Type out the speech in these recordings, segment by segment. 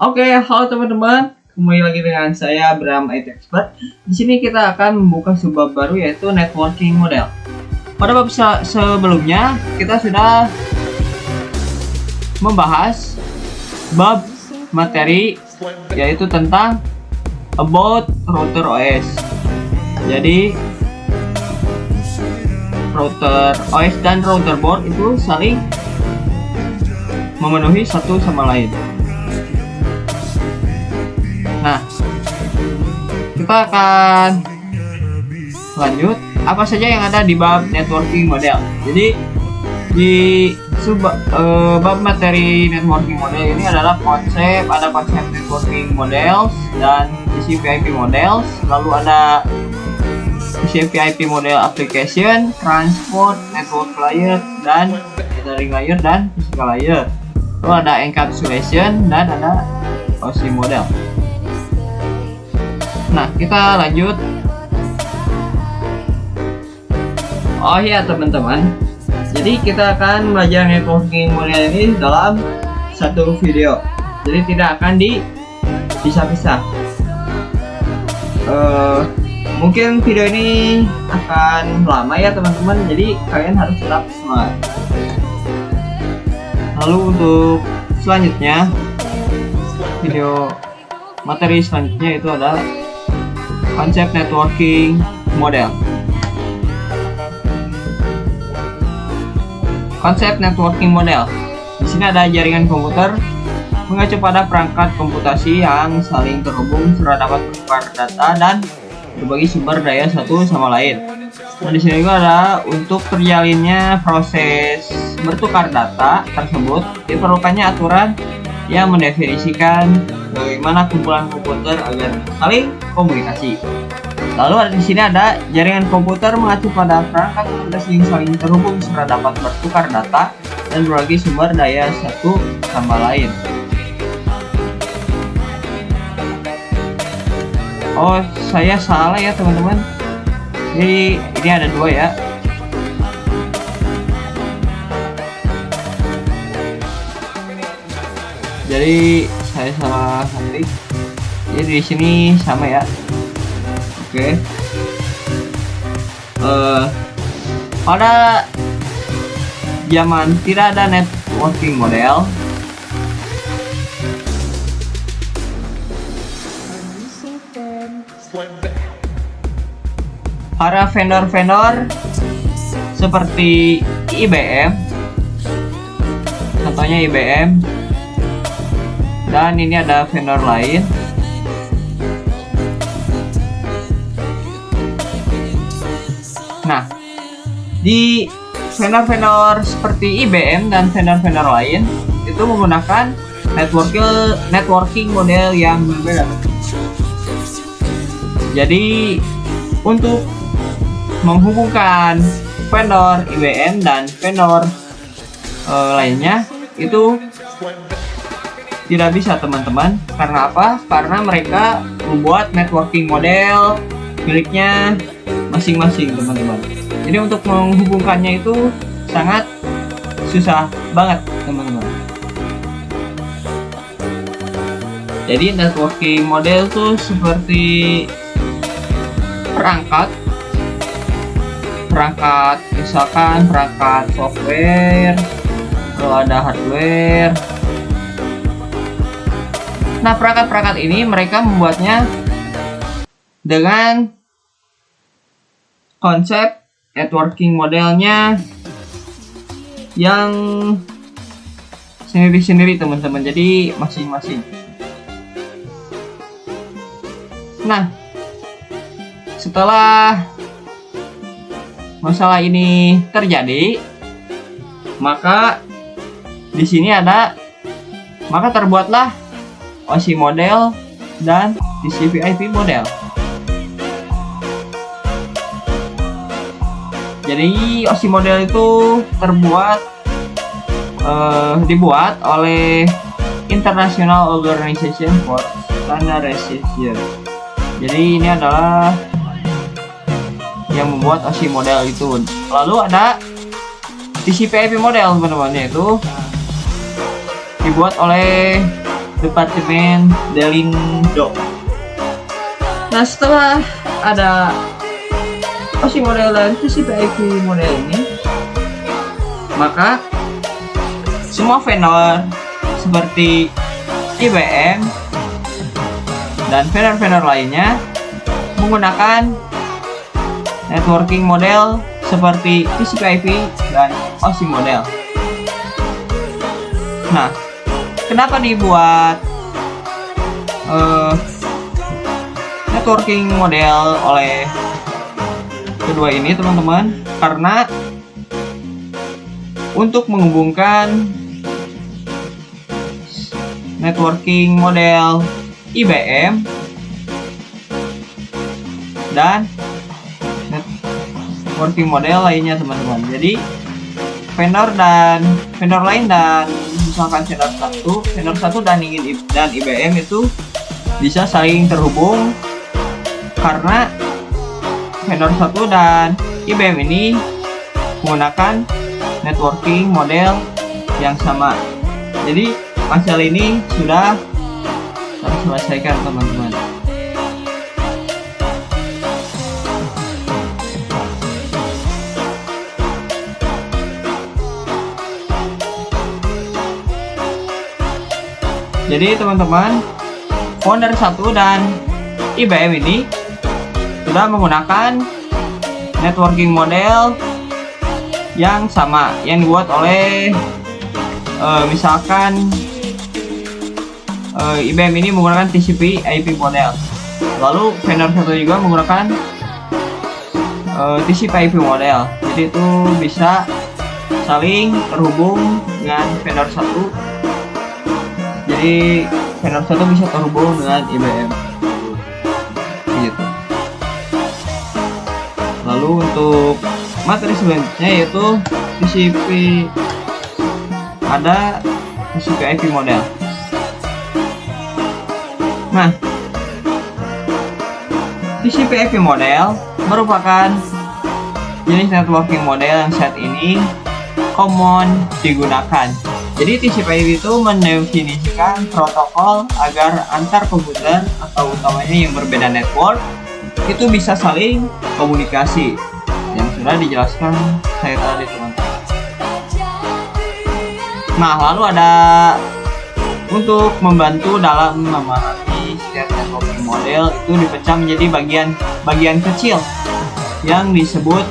Oke, halo teman-teman, kembali lagi dengan saya Bram IT Expert. Di sini kita akan membuka sebuah bab baru, yaitu networking model. Pada bab sebelumnya kita sudah membahas bab materi, yaitu tentang about router OS. Jadi router OS dan router board itu saling memenuhi satu sama lain. Nah, kita akan lanjut apa saja yang ada di bab networking model. Jadi di bab materi networking model ini adalah konsep, ada konsep networking models dan TCP/IP models, lalu ada TCP/IP model application, transport, network layer, dan gathering layer dan physical layer. Lalu ada encapsulation dan ada OSI model. Nah, kita lanjut. Oh iya teman-teman, jadi kita akan belajar networking model ini dalam satu video, jadi tidak akan dipisah-pisah. Mungkin video ini akan lama ya teman-teman, jadi kalian harus tetap semangat. Lalu untuk selanjutnya, video materi selanjutnya itu adalah konsep networking model. Konsep networking model. Di sini ada jaringan komputer mengacu pada perangkat komputasi yang saling terhubung serta dapat bertukar data dan berbagi sumber daya satu sama lain. Nah, di sini juga ada untuk terjalinnya proses bertukar data tersebut diperlukannya aturan yang mendefinisikan bagaimana kumpulan komputer agar saling komunikasi. Lalu di sini ada jaringan komputer mengacu pada perangkat komputasi yang saling terhubung serta dapat bertukar data dan berbagi sumber daya satu sama lain. Oh, saya salah ya teman-teman. Jadi ini ada dua ya. Jadi saya salah ketik. Jadi di sini sama ya. Oke. Pada zaman tidak ada networking model, para vendor-vendor seperti IBM, contohnya IBM, dan ini ada vendor lain. Nah, di vendor-vendor seperti IBM dan vendor-vendor lain itu menggunakan networking model yang berbeda. Jadi untuk menghubungkan vendor IBM dan vendor lainnya itu tidak bisa teman-teman. Karena apa? Karena mereka membuat networking model miliknya masing-masing teman-teman. Jadi untuk menghubungkannya itu sangat susah banget teman-teman. Jadi networking model tuh seperti perangkat misalkan perangkat software, kalau ada hardware. Nah, perangkat-perangkat ini mereka membuatnya dengan konsep networking modelnya yang sendiri-sendiri teman-teman, jadi masing-masing. Nah, setelah masalah ini terjadi, maka di sini maka terbuatlah OSI model dan TCP/IP model. Jadi OSI model itu dibuat oleh International Organization for Standardization. Jadi ini adalah yang membuat OSI model itu. Lalu ada TCP/IP model, teman-teman, yaitu dibuat oleh Departemen Delindo. Nah, setelah ada OSI model dan TCP/IP model ini, maka semua vendor seperti IBM dan vendor-vendor lainnya menggunakan networking model seperti TCP/IP dan OSI model. Nah, kenapa dibuat networking model oleh kedua ini, teman-teman? Karena untuk menghubungkan networking model IBM dan networking model lainnya, teman-teman. Jadi vendor lain dan misalkan vendor satu dan IBM itu bisa saling terhubung karena vendor satu dan IBM ini menggunakan networking model yang sama. Jadi masalah ini sudah terselesaikan, teman-teman. Jadi teman-teman, founder 1 dan IBM ini sudah menggunakan networking model yang sama yang dibuat oleh misalkan IBM ini menggunakan TCP/IP model, lalu vendor satu juga menggunakan TCP/IP model. Jadi itu bisa saling terhubung dengan vendor satu. Jadi vendor satu bisa terhubung dengan IBM. Gitu. Lalu untuk materi selanjutnya yaitu TCP, ada TCP/IP model. Nah, TCP/IP model merupakan jenis networking model yang saat ini common digunakan. Jadi TCP/IP itu mendefinisikan protokol agar antar komputer atau utamanya yang berbeda network itu bisa saling komunikasi, yang sudah dijelaskan saya tadi, teman-teman. Nah, lalu ada untuk membantu dalam memahami setiap networking model itu dipecah menjadi bagian kecil yang disebut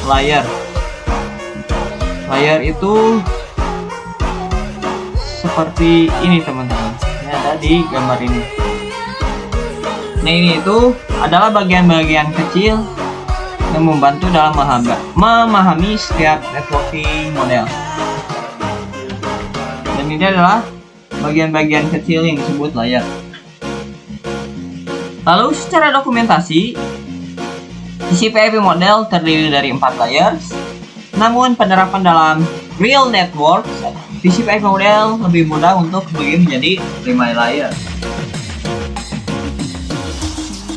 layer. Layer itu seperti ini, teman-teman. Ini ada di gambar ini. Nah, ini itu adalah bagian-bagian kecil yang membantu dalam memahami setiap networking model. Dan ini adalah bagian-bagian kecil yang disebut layer. Lalu secara dokumentasi, TCP/IP model terdiri dari 4 layers. Namun penerapan dalam real network, TCP/IP model lebih mudah untuk dibagi menjadi 5 layer.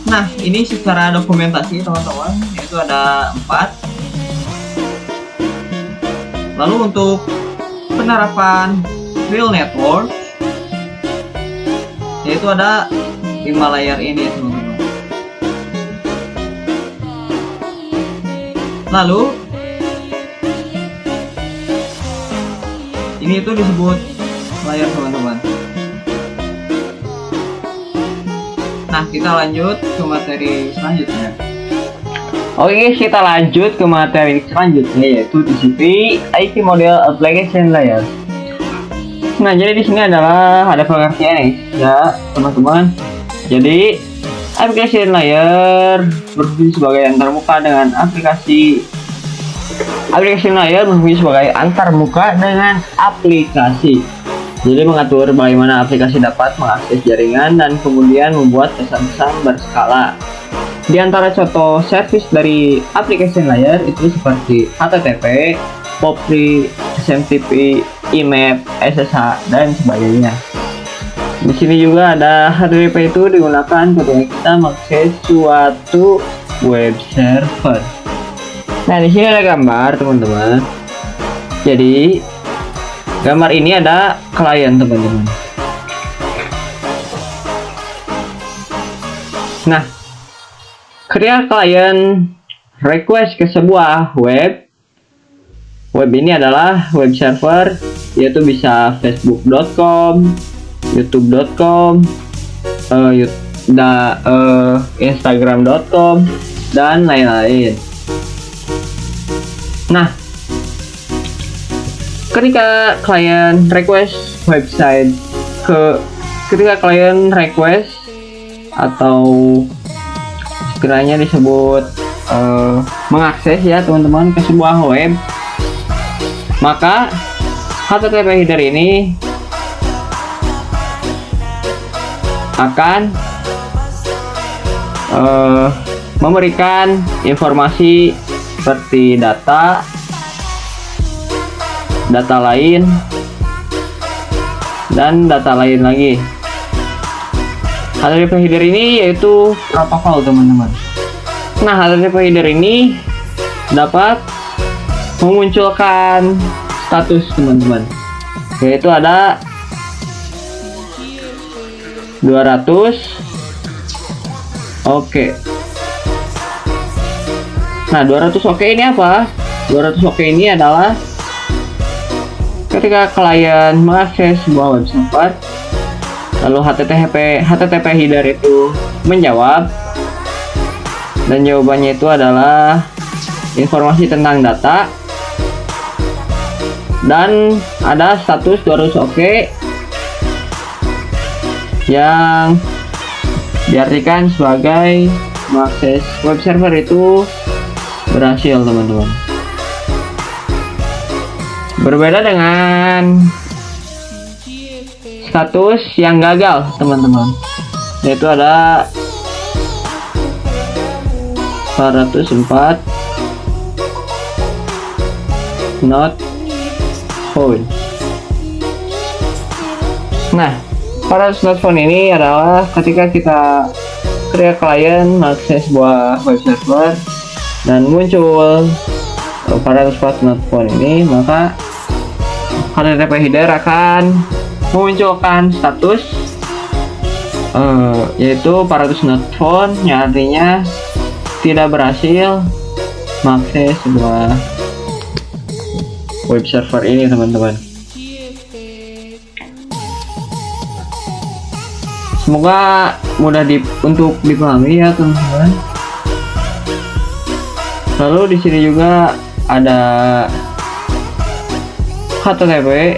Nah, ini secara dokumentasi, teman-teman, yaitu ada 4. Lalu untuk penerapan real network, yaitu ada 5 layer ini, teman-teman. Lalu ini itu disebut layer, teman-teman. Nah, kita lanjut ke materi selanjutnya. Oke, kita lanjut ke materi selanjutnya, yaitu TCP/IP model application layer. Nah, jadi di sini adalah ada pengertian nih, ya, teman-teman. Jadi, application layer berfungsi sebagai antarmuka dengan aplikasi. Application layer berfungsi sebagai antarmuka dengan aplikasi. Jadi mengatur bagaimana aplikasi dapat mengakses jaringan dan kemudian membuat pesan-pesan berskala. Di antara contoh service dari application layer itu seperti HTTP, POP3, SMTP, IMAP, SSH, dan sebagainya. Di sini juga ada HTTP itu digunakan ketika kita mengakses suatu web server. Nah, di sini ada gambar, teman-teman. Jadi, gambar ini ada klien, teman-teman. Nah, ketika klien request ke sebuah web ini adalah web server, yaitu bisa facebook.com, youtube.com, instagram.com, dan lain-lain. Nah, ketika klien request atau sekiranya disebut mengakses ya teman-teman ke sebuah web, maka HTTP header ini akan memberikan informasi seperti data lain dan data lain lagi. HTTP header ini yaitu protokol, teman-teman. Nah, HTTP header ini dapat memunculkan status, teman-teman, yaitu ada 200 oke. Nah, 200 oke ini apa? 200 oke ini adalah ketika klien mengakses sebuah web server, lalu HTTP header itu menjawab, dan jawabannya itu adalah informasi tentang data, dan ada status 200 oke yang diartikan sebagai mengakses web server itu berhasil, teman-teman. Berbeda dengan status yang gagal, teman-teman, yaitu ada 404 not found. Nah, 400 not found ini adalah ketika klien mengakses sebuah web server dan muncul 404 not found ini, maka HTTP header akan memunculkan status yaitu 400 not found, yang artinya tidak berhasil mengakses sebuah web server ini, teman-teman. Semoga mudah untuk dipahami ya, teman-teman. Lalu di sini juga ada HTTP.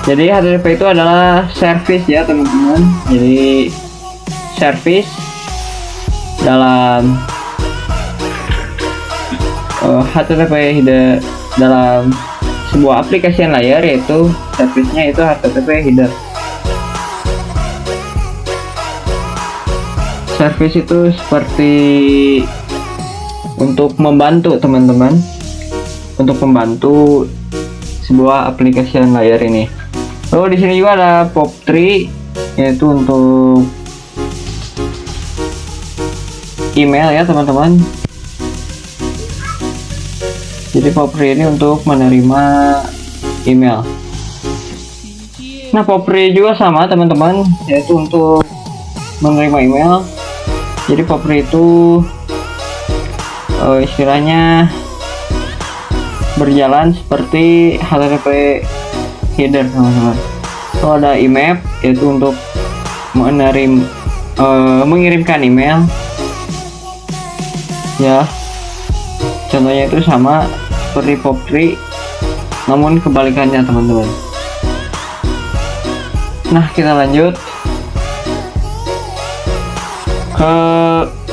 Jadi HTTP itu adalah service ya, teman-teman. Jadi service dalam HTTP header dalam sebuah aplikasi layar, yaitu service-nya itu HTTP header. Service itu seperti untuk membantu, teman-teman, untuk membantu sebuah aplikasi layar ini. Lalu di sini juga ada POP3, yaitu untuk email ya, teman-teman. Jadi POP3 ini untuk menerima email. Nah, POP3 juga sama, teman-teman, yaitu untuk menerima email. Jadi POP3 itu istilahnya berjalan seperti HTTP header, teman-teman. Kalau ada IMAP, yaitu untuk mengirimkan email ya, contohnya itu sama seperti POP3, namun kebalikannya, teman-teman. Nah, kita lanjut ke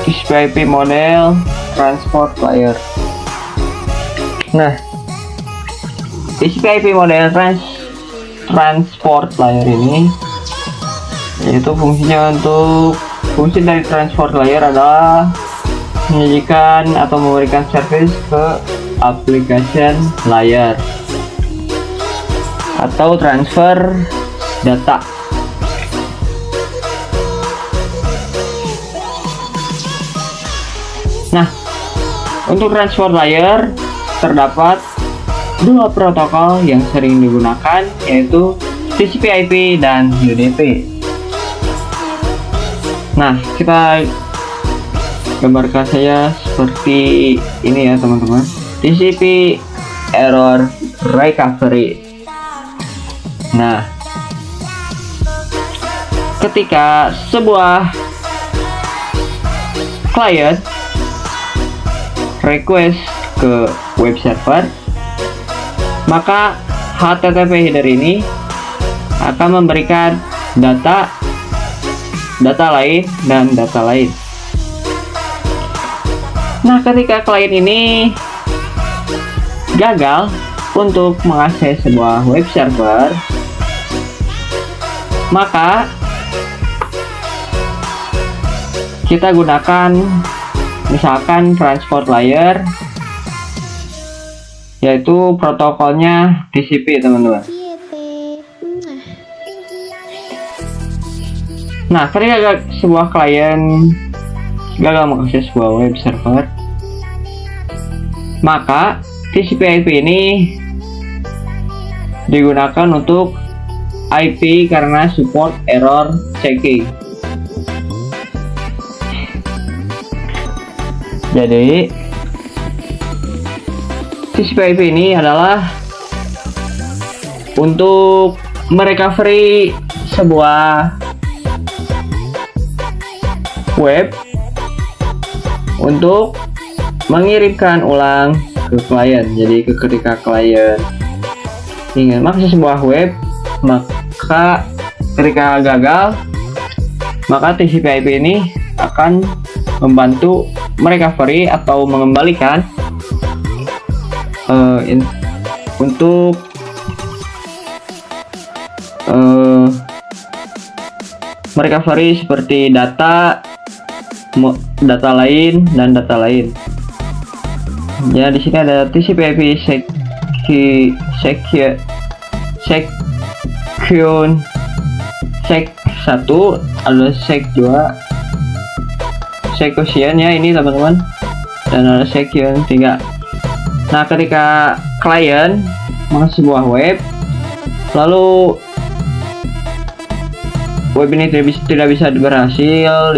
TCP/IP model transport layer. Nah, TCP/IP model transport layer ini, yaitu fungsi dari transport layer adalah menyajikan atau memberikan service ke application layer, atau transfer data. Nah, untuk transport layer terdapat dua protokol yang sering digunakan, yaitu TCP/IP dan UDP. Nah, kita gambarkan saja seperti ini ya teman-teman. TCP error recovery. Nah, ketika sebuah client request ke web server, maka HTTP header ini akan memberikan data lain dan data lain. Nah, ketika klien ini gagal untuk mengakses sebuah web server, maka kita gunakan misalkan transport layer, yaitu protokolnya TCP teman-teman. Nah, ketika sebuah klien gagal mengakses sebuah web server, maka TCP/IP ini digunakan untuk IP karena support error checking. Jadi TCP/IP ini adalah untuk merecovery sebuah web untuk mengirimkan ulang ke klien. Jadi ketika klien ingin mengakses sebuah web, maka ketika gagal, maka TCP/IP ini akan membantu merecovery atau mengembalikan untuk merecovery seperti data lain dan data lain. Ya, di sini ada TCP/IP section sec 1, ada sec 2, section ya ini teman-teman, dan ada section 3. Nah, ketika klien mengakses sebuah web, lalu web ini tidak bisa berhasil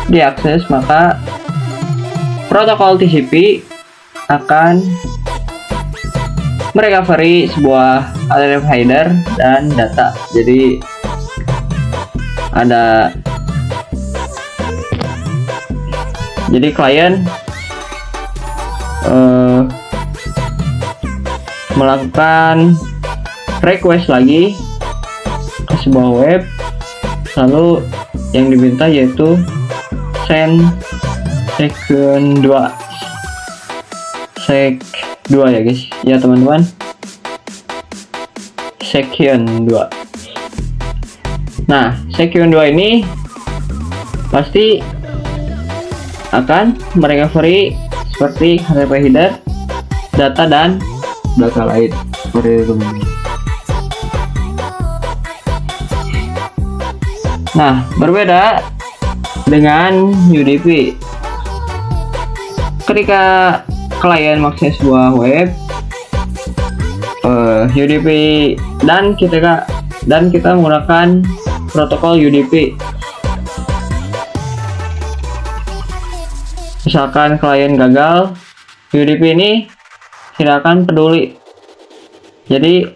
diakses, maka protokol TCP akan merecovery sebuah HTTP header dan data. Jadi klien melakukan request lagi ke sebuah web, lalu yang diminta yaitu send section 2 ya guys, ya teman-teman, section 2. Nah, section 2 ini pasti akan merecovery seperti HTTP header, data dan data lain seperti itu. Nah, berbeda dengan UDP. Ketika klien mengakses sebuah web, UDP dan kita menggunakan protokol UDP. Misalkan klien gagal, UDP ini tidak akan peduli. Jadi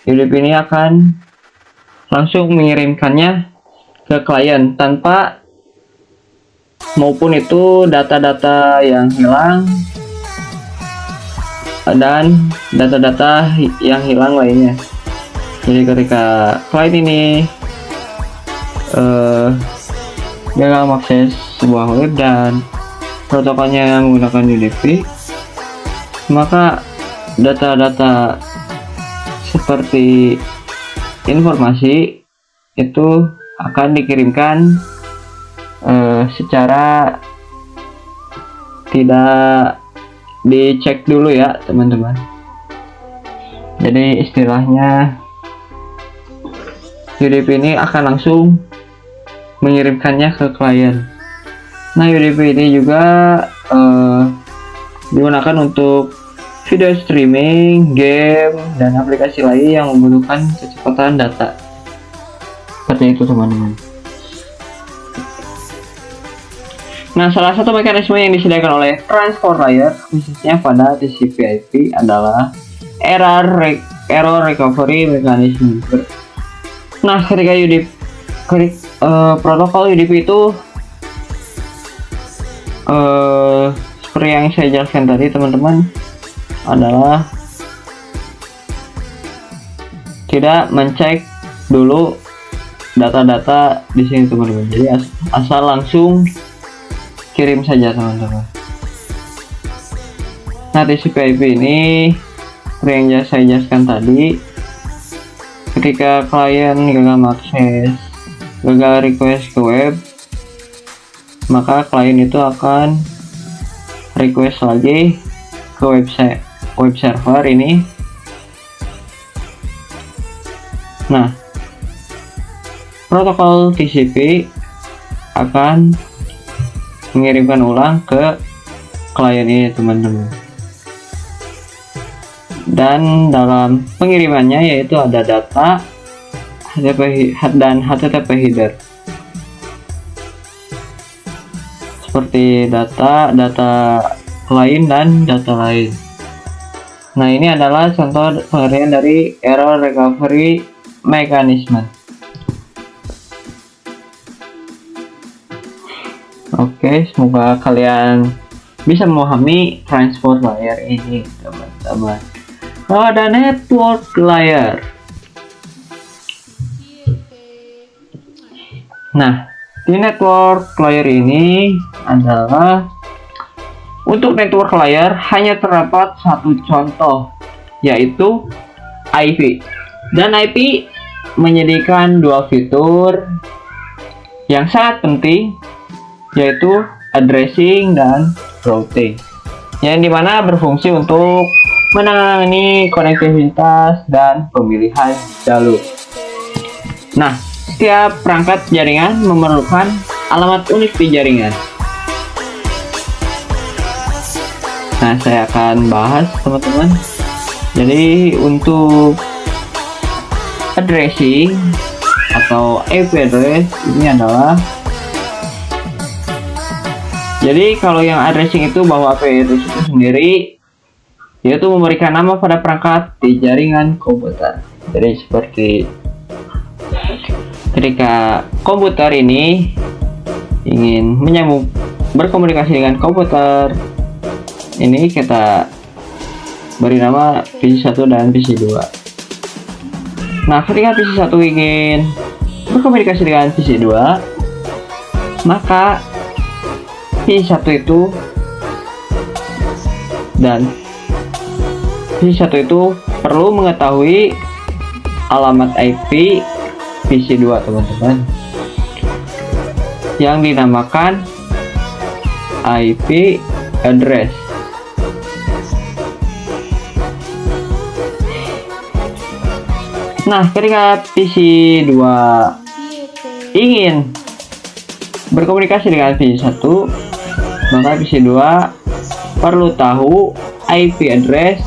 UDP ini akan langsung mengirimkannya ke klien tanpa maupun itu data-data yang hilang dan data-data yang hilang lainnya. Jadi ketika klien ini gagal mengakses sebuah web dan protokolnya menggunakan UDP, maka data-data seperti informasi itu akan dikirimkan secara tidak dicek dulu ya teman-teman. Jadi istilahnya UDP ini akan langsung mengirimkannya ke klien. Nah, UDP ini juga digunakan untuk video streaming, game, dan aplikasi lain yang membutuhkan kecepatan data. Seperti itu teman-teman. Nah, salah satu mekanisme yang disediakan oleh transport layer khususnya pada TCP/IP adalah error recovery mechanism. Nah, ketika protokol UDP itu seperti yang saya jelaskan tadi teman-teman, adalah tidak mencek dulu data-data di sini teman-teman. Jadi asal langsung kirim saja teman-teman. Nah, TCP/IP ini seperti yang saya jelaskan tadi, ketika klien gagal mengakses, gagal request ke web, maka klien itu akan request lagi ke web server ini. Nah, protokol TCP akan mengirimkan ulang ke klien ini teman-teman. Dan dalam pengirimannya yaitu ada data dan HTTP header. Seperti data lain dan data lain. Nah, ini adalah contoh pengertian dari error recovery mechanism. Oke, semoga kalian bisa memahami transport layer ini teman-teman. Lalu ada network layer. Nah, di network layer ini adalah untuk network layer hanya terdapat satu contoh, yaitu IP. Dan IP menyediakan dua fitur yang sangat penting, yaitu addressing dan routing, yang dimana berfungsi untuk menangani konektivitas dan pemilihan jalur. Nah, setiap perangkat jaringan memerlukan alamat unik di jaringan. Nah, saya akan bahas teman-teman. Jadi untuk addressing atau IP address ini adalah, jadi kalau yang addressing itu bahwa IP address itu sendiri yaitu memberikan nama pada perangkat di jaringan komputer. Jadi seperti ketika komputer ini ingin berkomunikasi dengan komputer ini, kita beri nama PC1 dan PC2. Nah, ketika PC1 ingin berkomunikasi dengan PC2, maka PC1 itu perlu mengetahui alamat IP PC2 teman-teman, yang dinamakan IP address. Nah, ketika PC2 ingin berkomunikasi dengan PC1, maka PC2 perlu tahu IP address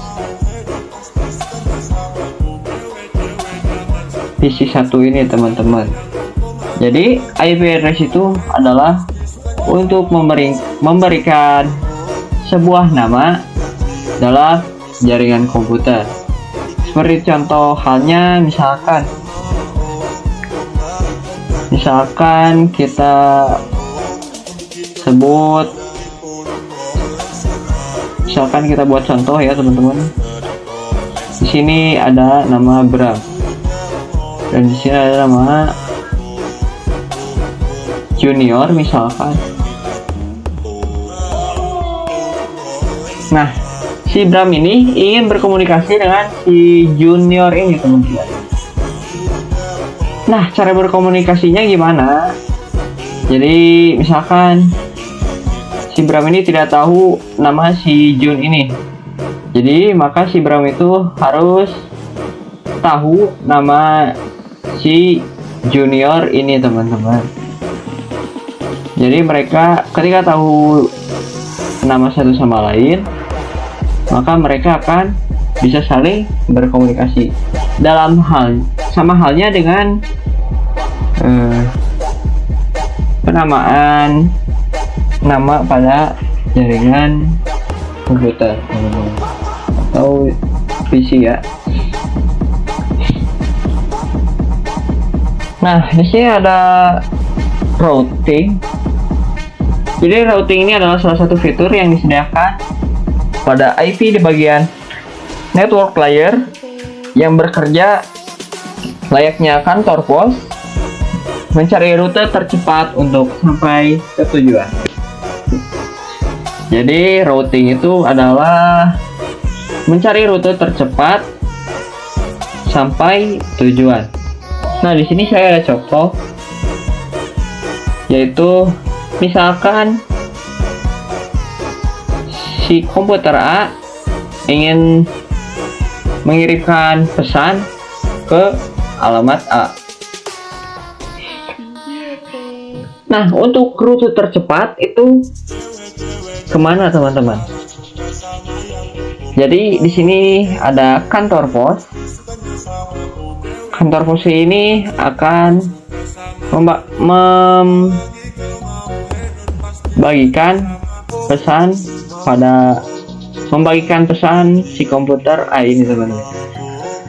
PC1 ini teman-teman. Jadi IP address itu adalah untuk memberikan sebuah nama dalam jaringan komputer. Seperti contoh halnya misalkan kita sebut, misalkan kita buat contoh ya teman-teman. Di sini ada nama Bram dan di sini ada nama Junior misalkan. Nah, si Bram ini ingin berkomunikasi dengan si Junior ini teman-teman. Nah, cara berkomunikasinya gimana? Jadi misalkan si Bram ini tidak tahu nama si Jun ini, jadi maka si Bram itu harus tahu nama si junior ini teman-teman. Jadi mereka ketika tahu nama satu sama lain, maka mereka akan bisa saling berkomunikasi dalam sama halnya dengan penamaan nama pada jaringan komputer atau PC ya. Nah, di sini ada routing. Jadi routing ini adalah salah satu fitur yang disediakan pada IP di bagian network layer yang bekerja layaknya kantor pos, mencari rute tercepat untuk sampai ke tujuan. Jadi routing itu adalah mencari rute tercepat sampai tujuan. Nah, di sini saya ada contoh, yaitu misalkan si komputer A ingin mengirimkan pesan ke alamat A. Nah, untuk rute tercepat itu kemana teman-teman? Jadi di sini ada kantor pos. Kantor pos ini akan membagikan pesan si komputer A ini teman-teman.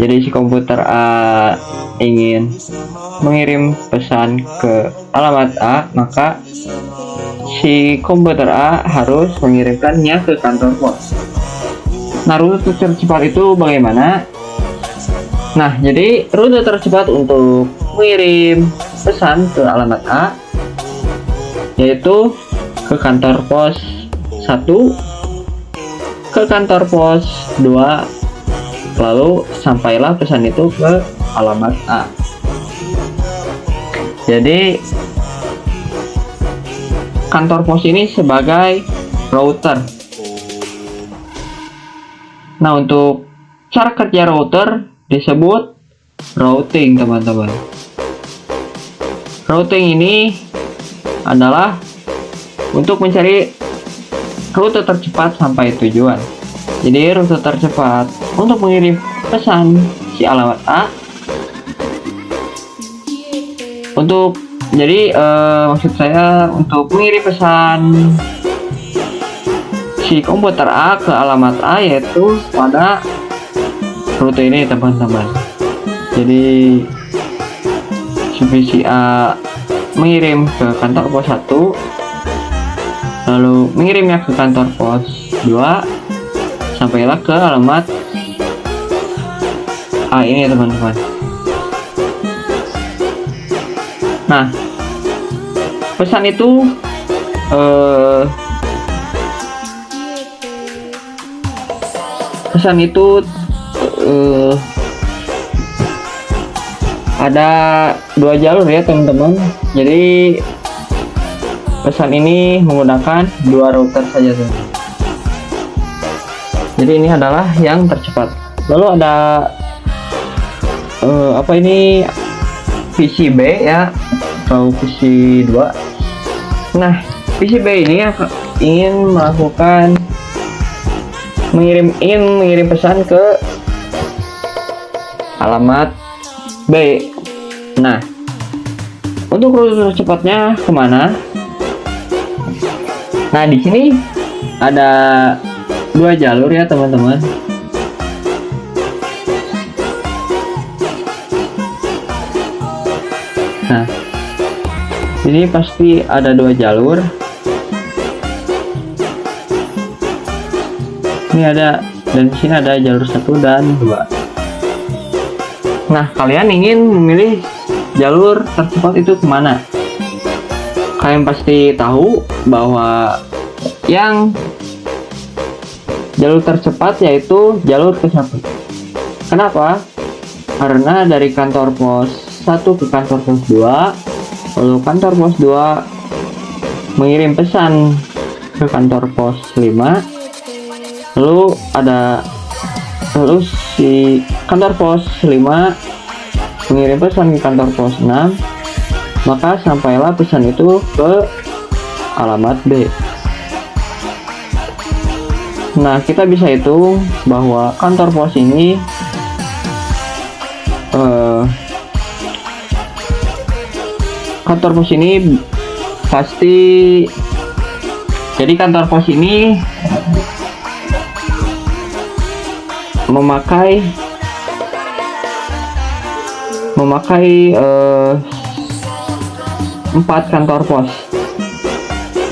Jadi si komputer A ingin mengirim pesan ke alamat A, maka si komputer A harus mengirimkannya ke kantor pos. Nah, rute tercepat itu bagaimana? Nah, jadi rute tercepat untuk mengirim pesan ke alamat A yaitu ke kantor pos 1, ke kantor pos 2, lalu sampailah pesan itu ke alamat A. Jadi kantor pos ini sebagai router. Nah, untuk cara kerja router disebut routing teman-teman. Routing ini adalah untuk mencari rute tercepat sampai tujuan. Jadi rute tercepat untuk mengirim pesan si alamat A. Maksud saya untuk mengirim pesan si komputer A ke alamat A yaitu pada rute ini teman-teman. Jadi si A mengirim ke kantor pos 1, lalu mengirimnya ke kantor pos 2, sampailah ke alamat A ini teman-teman. Nah, pesan itu ada 2 jalur ya teman-teman. Jadi pesan ini menggunakan 2 router saja teman. Jadi ini adalah yang tercepat. Lalu ada PCB ya, atau PC2. Nah, PCB ini ingin mengirim pesan ke alamat B. Nah, untuk rute tercepatnya kemana? Nah, di sini ada 2 jalur ya teman-teman. Nah, ini pasti ada 2 jalur. Ini ada, dan di sini ada jalur 1 dan 2. Nah, kalian ingin memilih jalur tercepat itu kemana? Kalian pasti tahu bahwa yang jalur tercepat yaitu jalur ke 1. Kenapa? Karena dari kantor pos 1 ke kantor pos 2, lalu kantor pos 2 mengirim pesan ke kantor pos 5, lalu si kantor pos 5 mengirim pesan ke kantor pos 6, maka sampailah pesan itu ke alamat B. Nah, kita bisa hitung bahwa kantor pos ini pasti, jadi kantor pos ini memakai 4 kantor pos.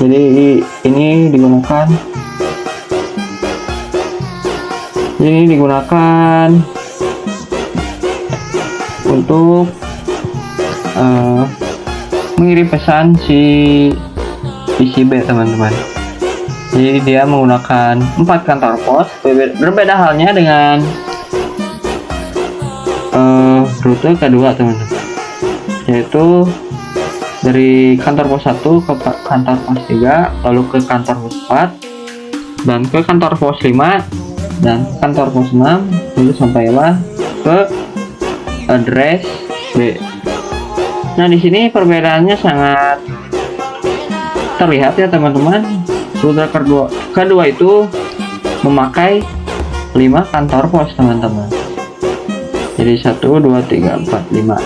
Jadi ini digunakan untuk mengirim pesan si PCB, teman-teman. Jadi dia menggunakan 4 kantor pos. Berbeda halnya dengan rute kedua, teman-teman, yaitu dari kantor pos 1 ke kantor pos 3, lalu ke kantor pos 4, dan ke kantor pos 5, dan kantor pos 6, lalu sampailah ke address B. Nah, di sini perbedaannya sangat terlihat ya, teman-teman. Rute kedua itu memakai 5 kantor pos, teman-teman. Jadi 1, 2, 3, 4, 5.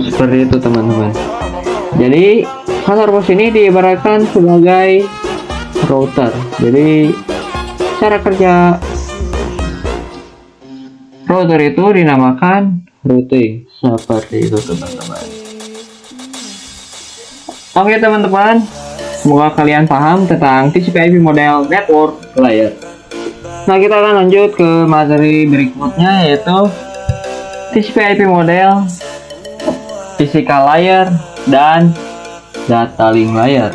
Seperti itu, teman-teman. Jadi kantor pos ini diibaratkan sebagai router. Jadi cara kerja router itu dinamakan routing, seperti itu, teman-teman. Oke, teman-teman, semoga kalian paham tentang TCP/IP model network layer. Nah, kita akan lanjut ke materi berikutnya, yaitu TCP/IP model physical layer dan data link layer.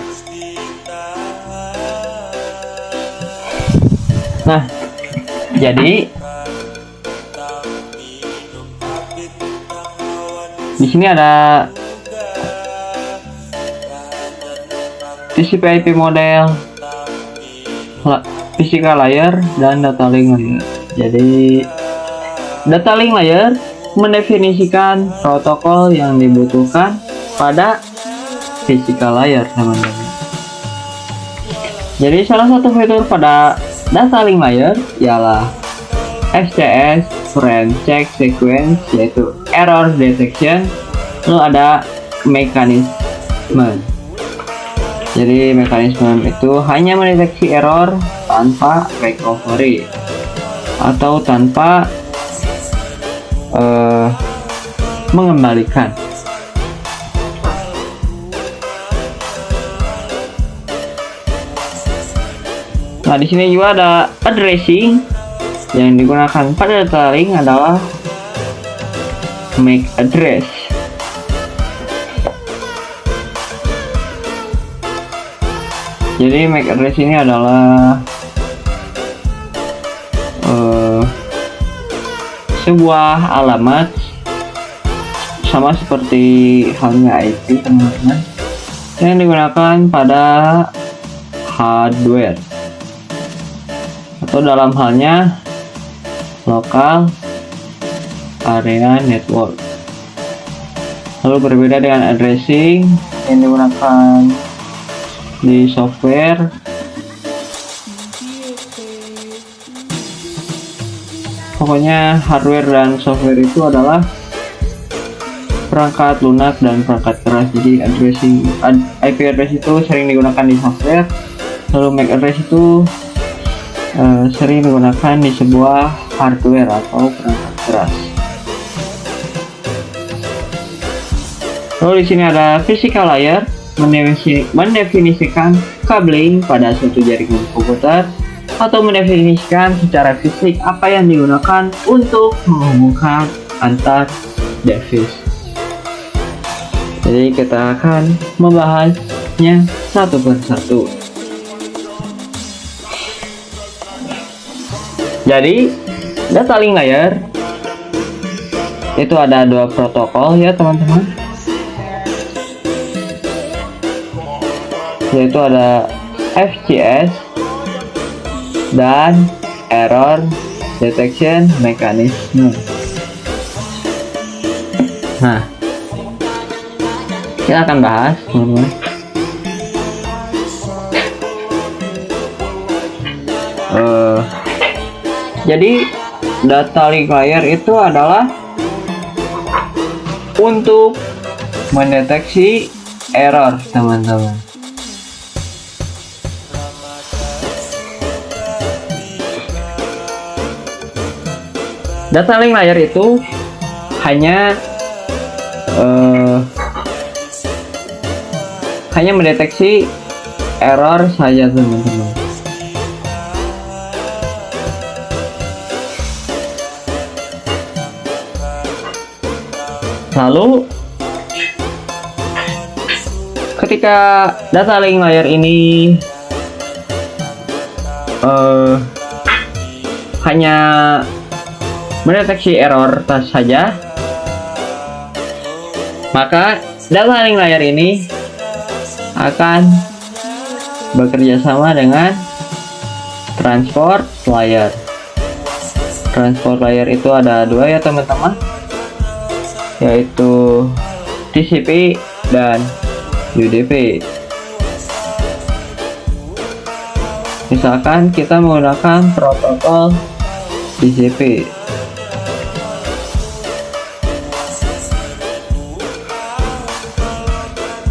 Nah, jadi di sini ada TCP/IP model physical layer dan data link layer. Jadi data link layer mendefinisikan protokol yang dibutuhkan pada physical layer, teman-teman. Jadi salah satu fitur pada data link layer ialah FCS, Frame Check Sequence, yaitu error detection. Lalu ada mekanisme. Jadi mekanisme itu hanya mendeteksi error tanpa recovery atau tanpa mengembalikan. Nah, di sini juga ada addressing. Yang digunakan pada data link adalah MAC address. Jadi MAC address ini adalah sebuah alamat, sama seperti halnya IP, teman-teman, yang digunakan pada hardware atau dalam halnya lokal area network. Lalu berbeda dengan addressing yang digunakan di software. Pokoknya hardware dan software itu adalah perangkat lunak dan perangkat keras. Jadi IP address itu sering digunakan di software, lalu MAC address itu sering digunakan di sebuah hardware atau perangkat keras. Lalu di sini ada physical layer, mendefinisikan kabling pada suatu jaringan komputer atau mendefinisikan secara fisik apa yang digunakan untuk menghubungkan antar device. Jadi kita akan membahasnya satu persatu. Jadi data link layer itu ada 2 protokol ya, teman-teman, yaitu ada FCS dan error detection mechanism. Nah, kita akan bahas teman-teman. Jadi data link layer itu adalah untuk mendeteksi error teman-teman. Data link layer itu hanya mendeteksi error saja teman-teman. Lalu ketika data link layer ini hanya mendeteksi error saja, maka data link layer ini akan bekerja sama dengan transport layer. Transport layer itu ada dua ya teman-teman, yaitu TCP dan UDP. Misalkan kita menggunakan protokol TCP.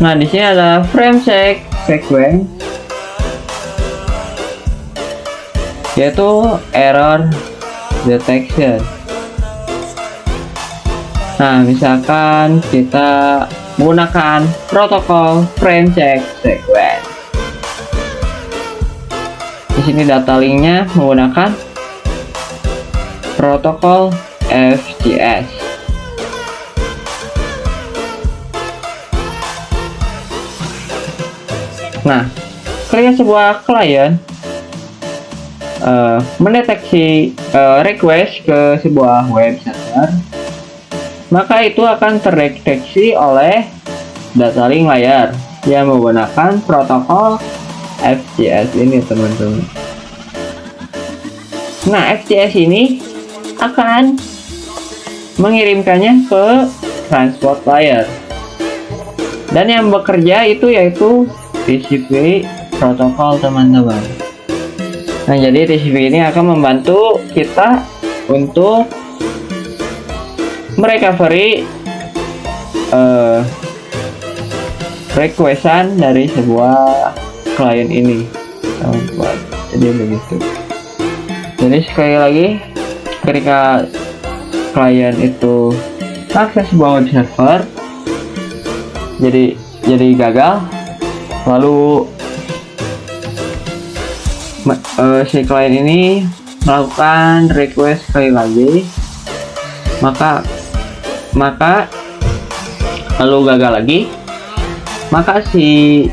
Nah, di sini ada frame sequence, yaitu error detection. Nah, misalkan kita menggunakan protokol frame sequence. Di sini data linknya menggunakan protokol FGS. Nah, ketika sebuah klien mendeteksi request ke sebuah web server, maka itu akan terdeteksi oleh data link layer yang menggunakan protokol FGS ini teman-teman. Nah, FGS ini akan mengirimkannya ke transport layer, dan yang bekerja itu yaitu TCP protokol teman-teman. Nah, jadi TCP ini akan membantu kita untuk merecovery requestan dari sebuah klien ini teman-teman. Jadi begitu. Jadi sekali lagi, ketika klien itu akses sebuah web server jadi gagal, lalu si klien ini melakukan request sekali lagi, maka lalu gagal lagi, maka si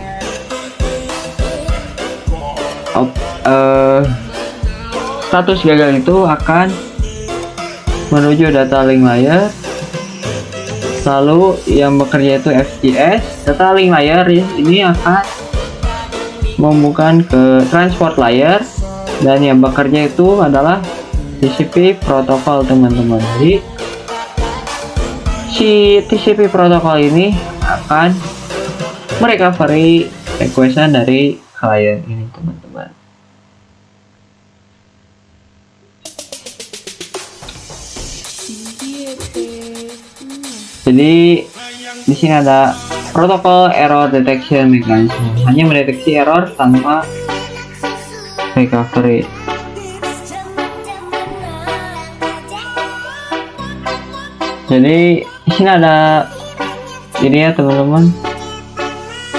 status gagal itu akan menuju data link layer, lalu yang bekerja itu FGS. Data link layer ini akan menghubungkan ke transport layer, dan yang bekerja itu adalah TCP protokol teman-teman. Jadi si TCP protokol ini akan merecovery requestan dari klien ini teman-teman. Jadi di sini ada protokol error detection mechanism, hanya mendeteksi error tanpa recovery. Jadi di sini ada ini ya teman-teman,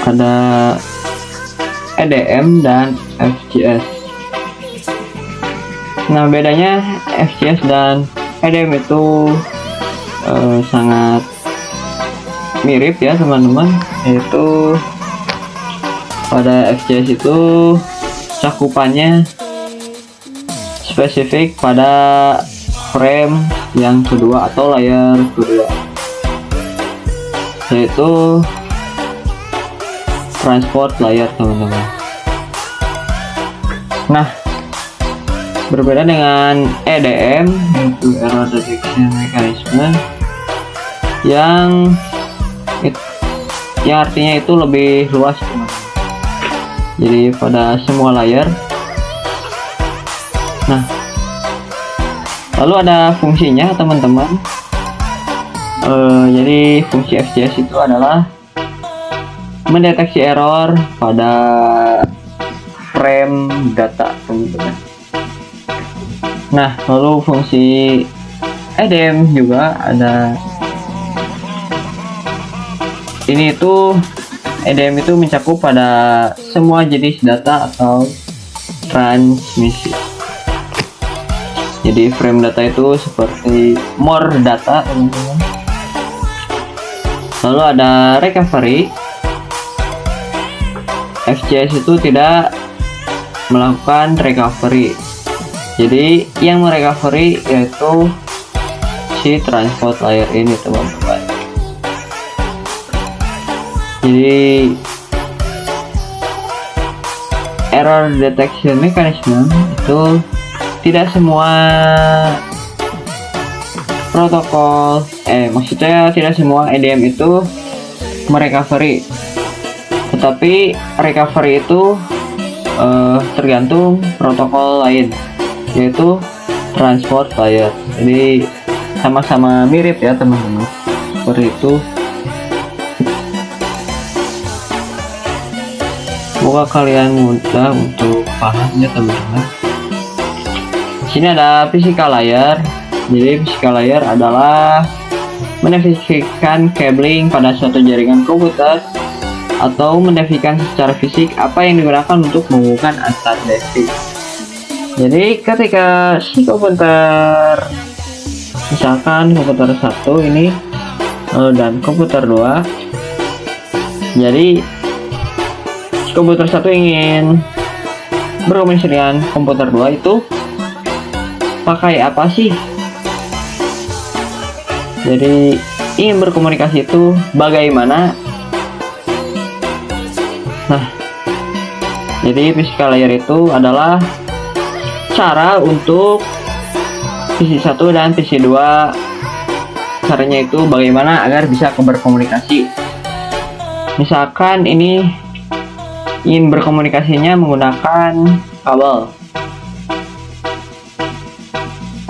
ada EDM dan FGS. Nah, bedanya FGS dan EDM itu sangat mirip ya teman-teman, yaitu pada FGS itu cakupannya spesifik pada frame yang kedua atau layer kedua, yaitu transport layer teman-teman. Nah, Berbeda dengan EDM, yaitu Error Detection Mechanism, yang artinya itu lebih luas, teman-teman. Jadi pada semua layer. Nah, lalu ada fungsinya, teman-teman. Jadi fungsi FCS itu adalah mendeteksi error pada frame data, teman-teman. Nah, lalu fungsi EDM juga ada. Ini itu EDM itu mencakup pada semua jenis data atau transmisi. Jadi frame data itu seperti more data, teman-teman. Lalu ada recovery. FCS itu tidak melakukan recovery. Jadi yang merecovery yaitu si transport layer ini, teman-teman. Jadi error detection mechanism itu tidak semua protokol, maksudnya tidak semua EDM itu merecovery, tetapi recovery itu tergantung protokol lain, yaitu transport layer. Jadi sama-sama mirip ya, teman-teman, seperti itu. Semoga kalian mudah untuk pahamnya, teman-teman. Sini ada physical layer. Jadi physical layer adalah mendefinisikan cabling pada suatu jaringan komputer atau mendefinisikan secara fisik apa yang digunakan untuk menghubungkan antar device. Jadi ketika si komputer, misalkan komputer 1 ini dan komputer 2, jadi si komputer 1 ingin berkomunikasi dengan komputer 2 itu pakai apa sih? Jadi ingin berkomunikasi itu bagaimana? Nah, jadi physical layer itu adalah cara untuk PC1 dan PC2, caranya itu bagaimana agar bisa berkomunikasi. Misalkan ini ingin berkomunikasinya menggunakan kabel.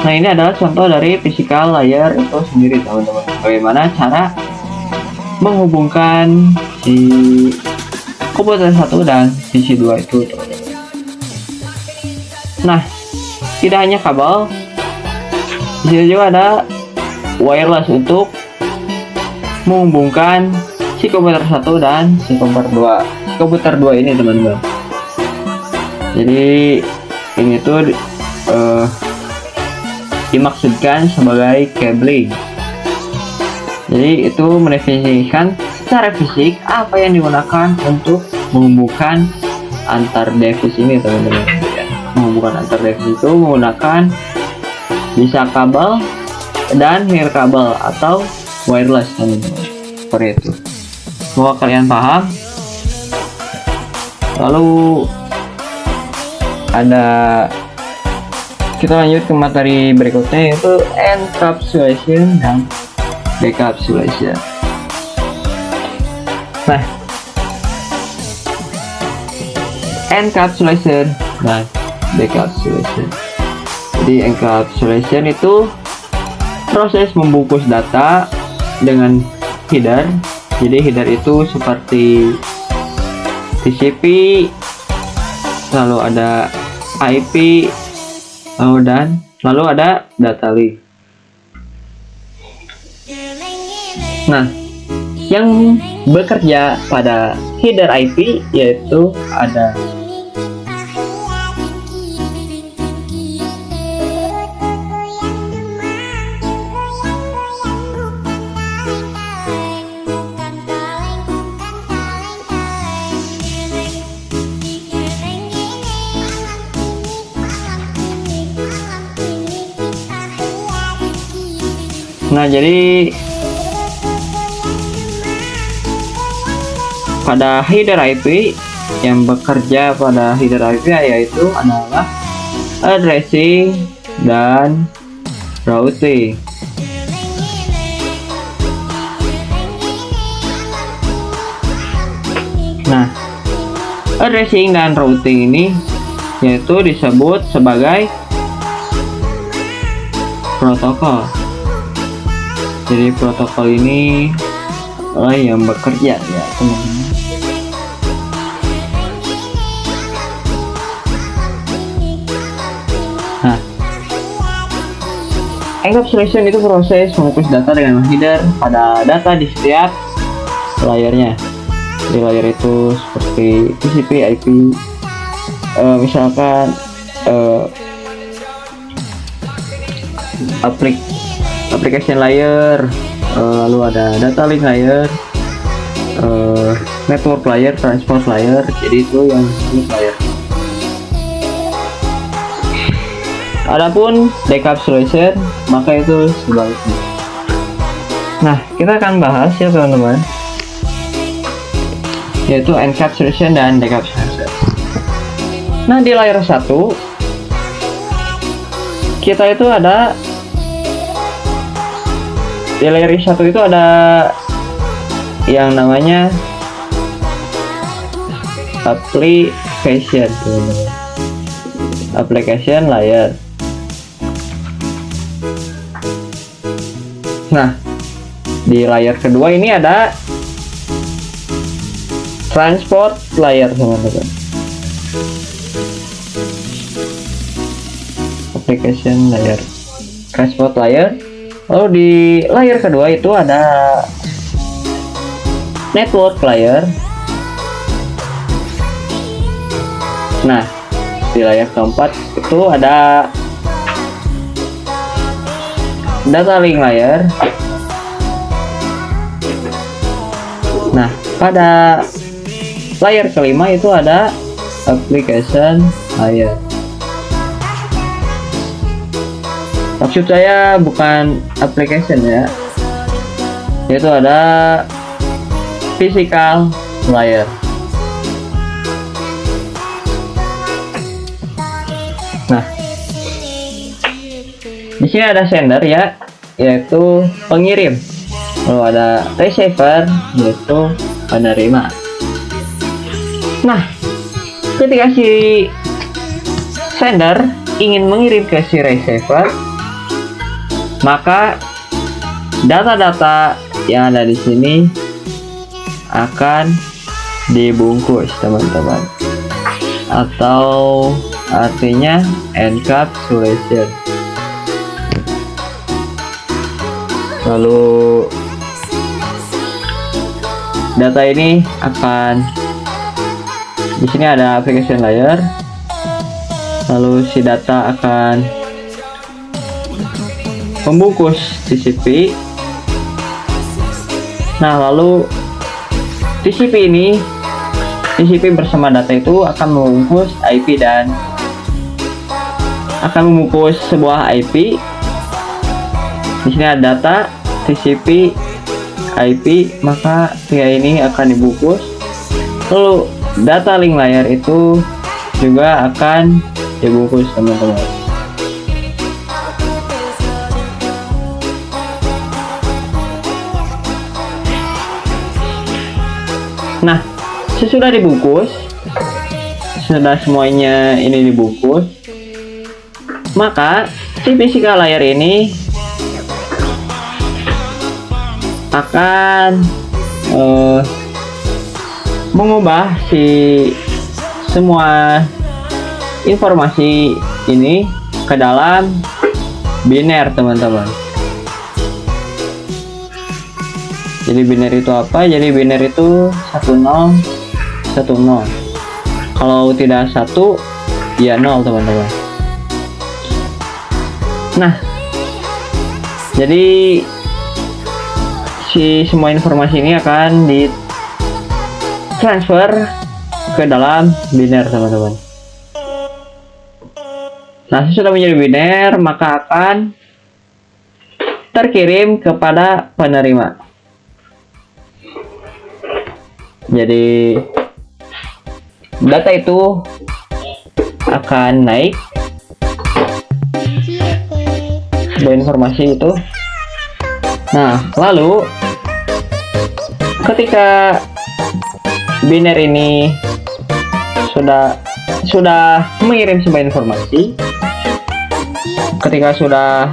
Nah, ini adalah contoh dari physical layer itu sendiri, teman-teman. Bagaimana cara menghubungkan si komputer 1 dan PC2 itu, teman-teman. Nah, tidak hanya kabel, di sini juga ada wireless untuk menghubungkan si komputer 1 dan si komputer 2. Si komputer 2 ini, teman-teman. Jadi ini tuh dimaksudkan sebagai cabling. Jadi itu mendefinisikan secara fisik apa yang digunakan untuk menghubungkan antar device ini, teman-teman. Menghubungkan antar device itu menggunakan bisa kabel dan nirkabel atau wireless, teman-teman. Seperti itu. Semoga kalian paham. Lalu kita lanjut ke materi berikutnya, yaitu encapsulation dan decapsulation. Nah, encapsulation dan decapsulation. Jadi encapsulation itu proses membungkus data dengan header. Jadi header itu seperti TCP, lalu ada IP, lalu ada data link. Nah, yang bekerja pada header IP yaitu ada jadi pada header IP, yang bekerja pada header IP yaitu adalah addressing, dan routing. Nah, addressing dan routing ini yaitu disebut sebagai protokol. Jadi protokol ini yang bekerja ya teman-teman. Nah, encapsulation itu proses mengumpulkan data dengan header pada data di setiap layarnya. Di layar itu seperti TCP, IP, misalkan application layer, lalu ada data link layer, network layer, transport layer. Jadi itu yang disebut layer. Adapun decapsulation maka itu sebaliknya. Nah, kita akan bahas ya teman-teman, yaitu encapsulation dan decapsulation. Nah, di layer 1 kita itu ada di layer 1 itu ada yang namanya application layer. Nah, di layer kedua ini ada transport layer teman-teman. Application layer, transport layer. Lalu di layer kedua itu ada network layer. Nah, di layer keempat itu ada data link layer. Nah, pada layer kelima itu ada application layer. Maksud saya bukan application ya, yaitu ada physical layer. Nah, di sini ada sender ya, yaitu pengirim. Lalu ada receiver, yaitu penerima. Nah, ketika si sender ingin mengirim ke si receiver, maka data-data yang ada di sini akan dibungkus teman-teman, atau artinya encapsulation. Lalu data ini akan, di sini ada application layer. Lalu si data akan membungkus TCP. Nah, lalu TCP bersama data itu akan membungkus IP dan akan membungkus sebuah IP. Di sini ada data, TCP, IP, maka tiga ini akan dibungkus. Lalu data link layer itu juga akan dibungkus teman-teman. Nah, sesudah dibungkus, sudah semuanya ini dibungkus, maka si physical layer ini akan mengubah semua informasi ini ke dalam biner teman-teman. Jadi biner itu apa? Jadi biner itu 10 10. Kalau tidak 1 ya 0 teman-teman. Nah, jadi semua informasi ini akan ditransfer ke dalam biner teman-teman. Nah, sesudah menjadi biner maka akan terkirim kepada penerima. Jadi data itu akan naik sebuah informasi itu. Nah, lalu ketika biner ini sudah mengirim sebuah informasi, ketika sudah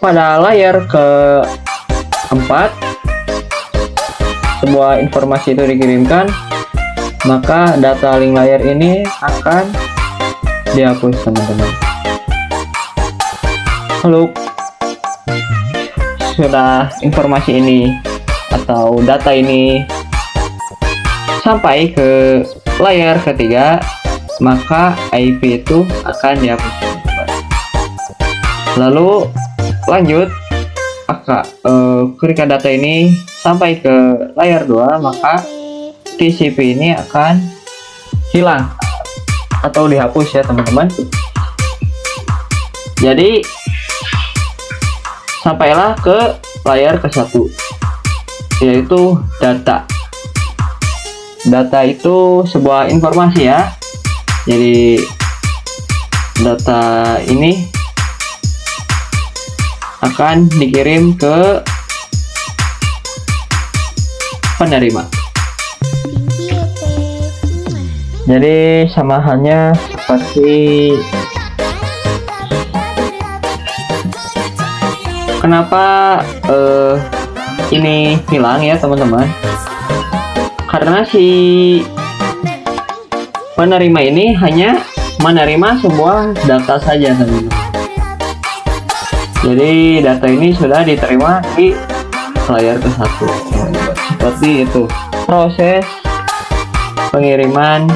pada layar keempat sebuah informasi itu dikirimkan, maka data link layar ini akan dihapus, teman-teman. Lalu sudah informasi ini atau data ini sampai ke layar ketiga, maka IP itu akan dihapus. Lalu lanjut, ketika data ini sampai ke layar 2, maka TCP ini akan hilang atau dihapus ya, teman-teman. Jadi sampailah ke layar ke-1, yaitu data. Data itu sebuah informasi ya. Jadi data ini akan dikirim ke penerima. Jadi sama halnya seperti kenapa ini hilang ya, teman-teman, karena si penerima ini hanya menerima sebuah data saja, teman-teman. Jadi data ini sudah diterima di layar ke-1. Seperti itu proses pengiriman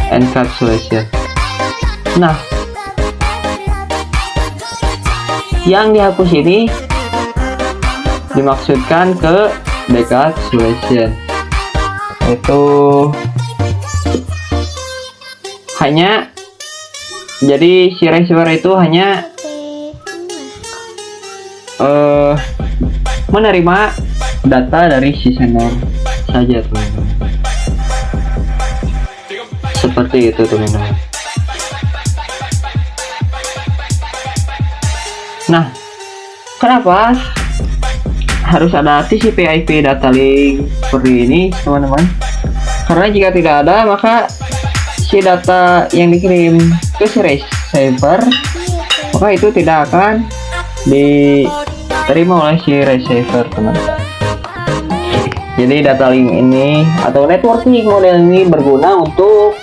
encapsulation. Nah, yang dihapus ini dimaksudkan ke decapsulation, itu hanya jadi si receiver itu hanya menerima data dari si sender saja, teman-teman. Seperti itu, teman-teman. Nah, kenapa harus ada TCP/IP data link seperti ini, teman-teman? Karena jika tidak ada, maka si data yang dikirim ke si receiver, maka itu tidak akan diterima oleh si receiver, teman-teman. Jadi data link ini atau networking model ini berguna untuk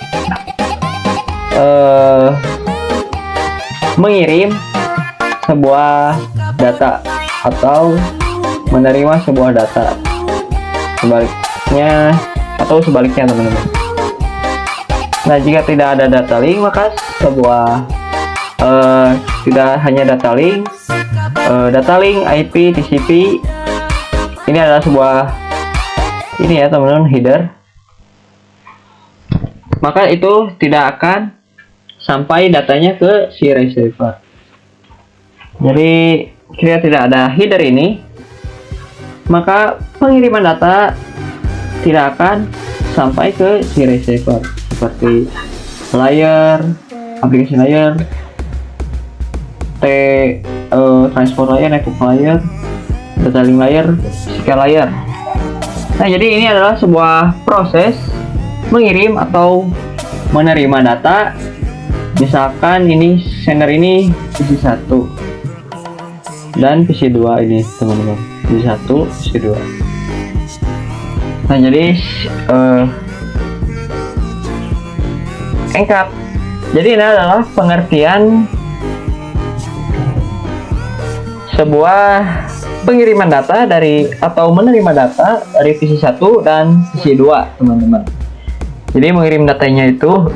mengirim sebuah data atau menerima sebuah data, sebaliknya atau sebaliknya, teman-teman. Nah, jika tidak ada data link, maka sebuah tidak hanya data link, IP, TCP ini adalah sebuah ini ya, teman-teman, header, maka itu tidak akan sampai datanya ke si receiver. Jadi jika tidak ada header ini, maka pengiriman data tidak akan sampai ke si receiver, seperti layer, aplikasi layer, transport layer, network layer, data link layer, SQL layer. Nah, jadi ini adalah sebuah proses mengirim atau menerima data. Misalkan ini sender ini PC1 dan PC2 ini, teman-teman. PC1, PC2. Nah, jadi encap. Jadi ini adalah pengertian sebuah pengiriman data dari atau menerima data dari PC1 dan PC2, teman-teman. Jadi mengirim datanya itu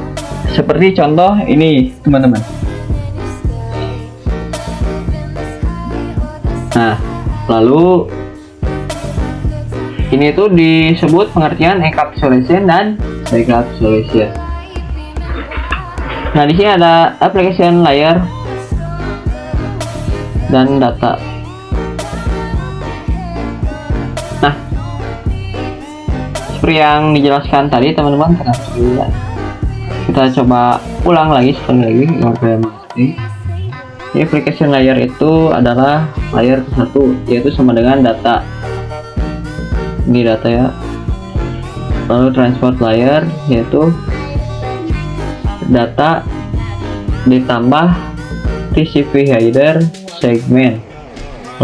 seperti contoh ini, teman-teman. Nah, lalu ini tuh disebut pengertian encapsulation dan decapsulation. Nah, di sini ada application layer dan data. Nah, seperti yang dijelaskan tadi, teman-teman, kita coba ulang lagi sekali lagi. Application layer itu adalah layer satu, yaitu sama dengan data. Ini data ya. Lalu transport layer yaitu data ditambah TCP header segment.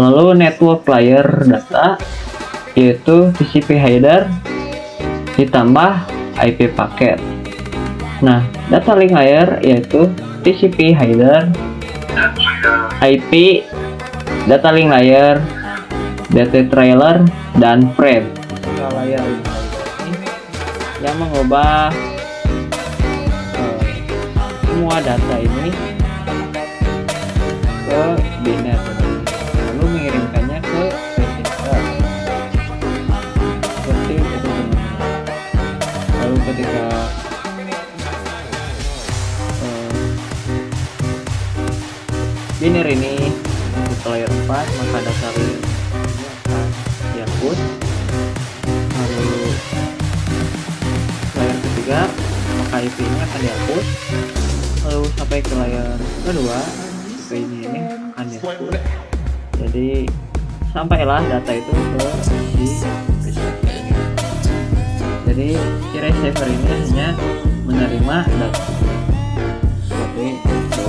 Lalu network layer data yaitu TCP header ditambah IP paket. Nah, data link layer yaitu TCP header, IP, data link layer, data trailer, dan frame. Layer yang mengubah semua data ini ke biner, lalu mengirimkannya ke receiver seperti itu teman-teman. Lalu ketika biner ini untuk layer 4, maka data layer ini akan dihapus. Lalu layer ketiga, maka IP ini akan dihapus. Lalu sampai ke layer kedua, IP ini akan dihapus. Jadi sampailah data itu ke si receiver ini. Jadi si receiver ini hanya menerima data seperti itu.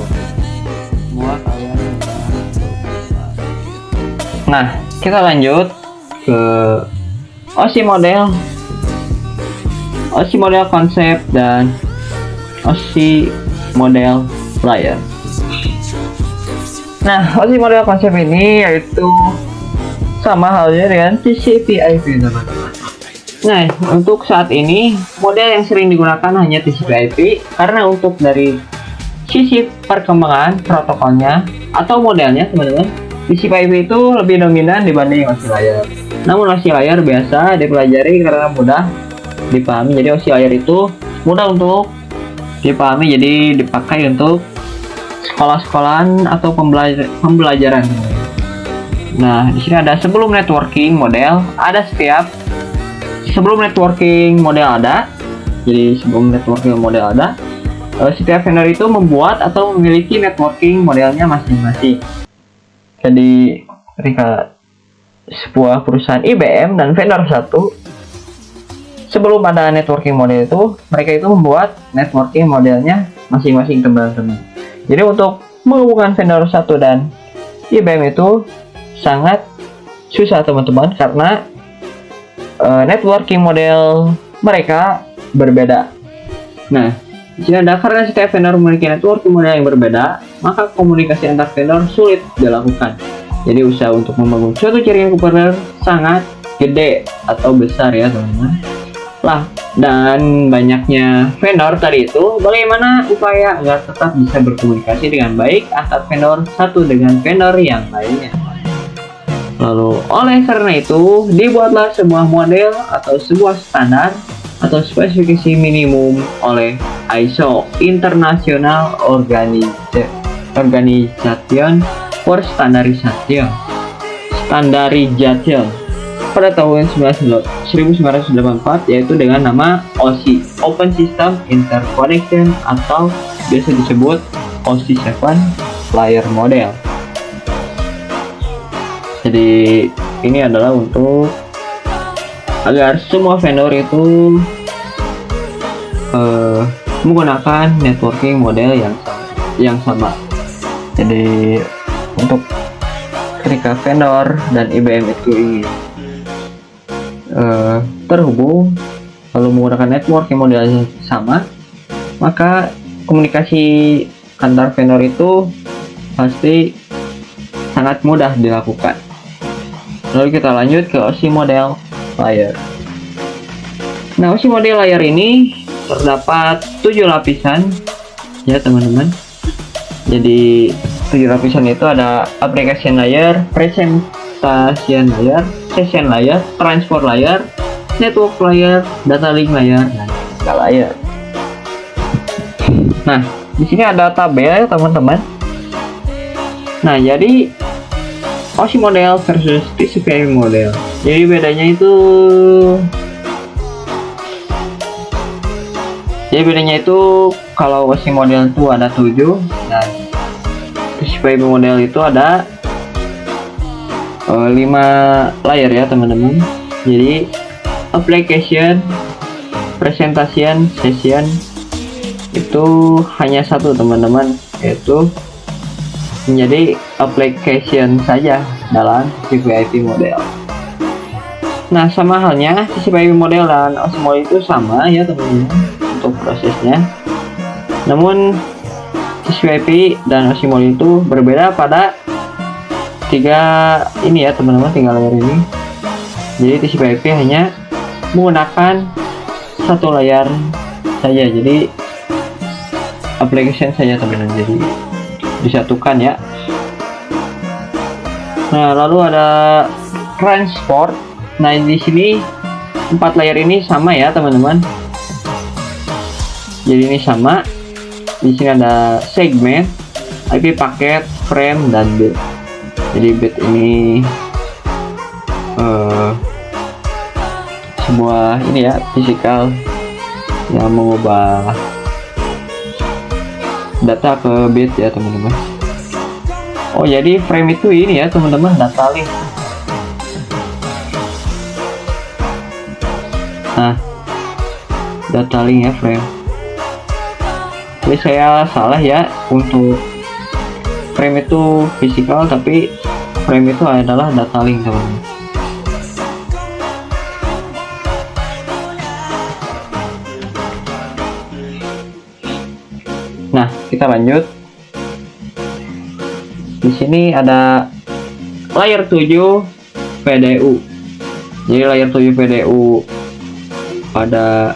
Semua kalian bisa. Nah, kita lanjut ke OC model konsep dan OC model layer. Nah, OC model konsep ini yaitu sama halnya dengan TCP/IP teman-teman. Nah, untuk saat ini model yang sering digunakan hanya TCP/IP karena untuk dari sisi perkembangan protokolnya atau modelnya teman-teman, TCP/IP itu lebih dominan dibanding OC layer. Namun OC layer biasa dipelajari karena mudah dipahami. Jadi OC layer itu mudah untuk dipahami, jadi dipakai untuk sekolah-sekolahan atau pembelajaran. Nah, di sini ada sebelum networking model, ada sebelum networking model ada. Jadi sebelum networking model ada, setiap vendor itu membuat atau memiliki networking modelnya masing-masing. Jadi ketika sebuah perusahaan IBM dan vendor satu, sebelum ada networking model itu, mereka itu membuat networking modelnya masing-masing teman-teman. Jadi untuk menghubungkan vendor satu dan IBM itu sangat susah teman-teman, karena networking model mereka berbeda. Nah, di sini ada karena setiap vendor memiliki networking model yang berbeda, maka komunikasi antar vendor sulit dilakukan. Jadi usaha untuk membangun suatu jaringan komputer sangat gede atau besar ya teman-teman. Lah, dan banyaknya vendor tadi itu, bagaimana upaya agar tetap bisa berkomunikasi dengan baik antar vendor satu dengan vendor yang lainnya. Lalu oleh karena itu dibuatlah sebuah model atau sebuah standar atau spesifikasi minimum oleh ISO International Organization for Standardization pada tahun 1984, yaitu dengan nama OSI, Open System Interconnection, atau biasa disebut OSI 7 Layer Model. Jadi ini adalah untuk agar semua vendor itu menggunakan networking model yang sama. Jadi untuk ketika vendor dan IBM itu ingin terhubung lalu menggunakan networking model yang sama, maka komunikasi antar vendor itu pasti sangat mudah dilakukan. Lalu kita lanjut ke OSI model layer. Nah, OSI model layer ini terdapat 7 lapisan ya teman-teman. Jadi 7 lapisan itu ada application layer, presentation layer, session layer, transport layer, network layer, data link layer, dan data layer. Nah, di sini ada tabel ya teman-teman. Nah, jadi OSI model versus TCP/IP model. Jadi bedanya itu kalau OSI model itu ada 7 dan TCP/IP model itu ada 5 layer ya teman-teman. Jadi application, presentation, session itu hanya satu teman-teman, yaitu menjadi application saja dalam TCP/IP model. Nah, sama halnya TCP/IP model dan OSI model itu sama ya teman-teman untuk prosesnya. Namun TCP/IP dan OSI model itu berbeda pada tiga ini ya teman-teman, tinggal layer ini. Jadi TCP/IP hanya menggunakan satu layar saja, jadi application saja teman-teman, jadi disatukan ya. Nah, lalu ada transport. Nah, di sini 4 layer ini sama ya teman-teman, jadi ini sama. Di sini ada segmen, IP paket, frame, dan bit. Jadi bit ini sebuah ini ya, fisikal yang mengubah data ke bit ya teman-teman. Oh, jadi frame itu ini ya teman-teman, data link. Nah, data link ya frame. Jadi saya salah ya, untuk frame itu fisikal, tapi frame itu adalah data link teman-teman. Nah, kita lanjut. Di sini ada layer 7 PDU. Jadi layer 7 PDU pada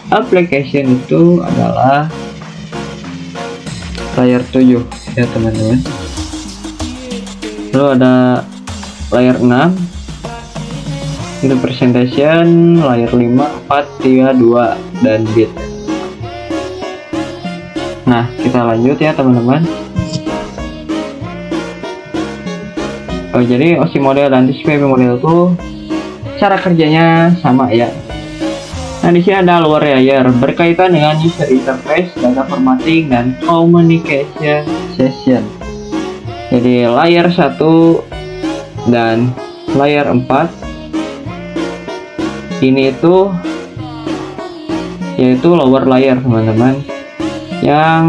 application itu adalah layer 7 ya teman-teman. Lalu ada layer 6 itu presentation, layer 5, 4, 3, 2 dan bit. Nah, kita lanjut ya teman-teman. Jadi OSI model dan TCP/IP model itu cara kerjanya sama ya. Nah, di sini ada lower layer berkaitan dengan user interface, data formatting, dan communication session. Jadi layer 1 dan layer 4 ini itu yaitu lower layer teman-teman, yang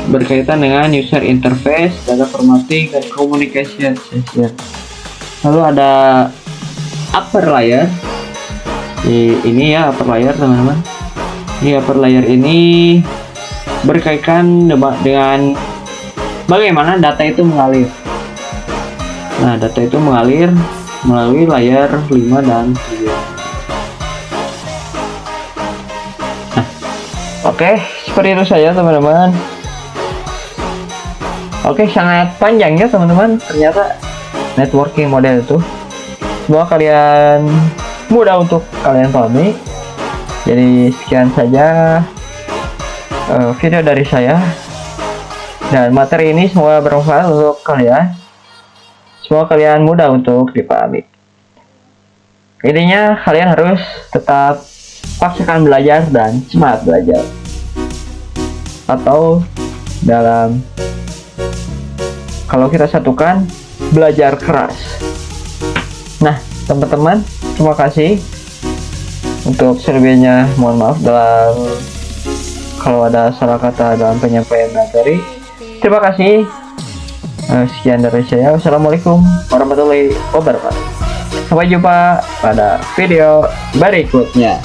berkaitan dengan user interface, data formatting, dan communication session. Lalu ada upper layer. Ini ya upper layer teman-teman. Ini upper layer ini berkaitan dengan bagaimana data itu mengalir. Nah, data itu mengalir melalui layer 5 dan 7. Nah, oke, seperti itu saja teman-teman. Oke, sangat panjang ya teman-teman, ternyata networking model itu. Semoga kalian mudah untuk kalian pahami. Jadi sekian saja video dari saya, dan materi ini semoga bermanfaat untuk kalian. Semoga kalian mudah untuk dipahami. Intinya kalian harus tetap paksakan belajar dan semangat belajar, atau dalam kalau kita satukan, belajar keras. Nah teman-teman, terima kasih. Untuk selebihnya mohon maaf dalam kalau ada salah kata dalam penyampaian materi. Terima kasih. Sekian dari saya. Wassalamualaikum warahmatullahi wabarakatuh. Sampai jumpa pada video berikutnya.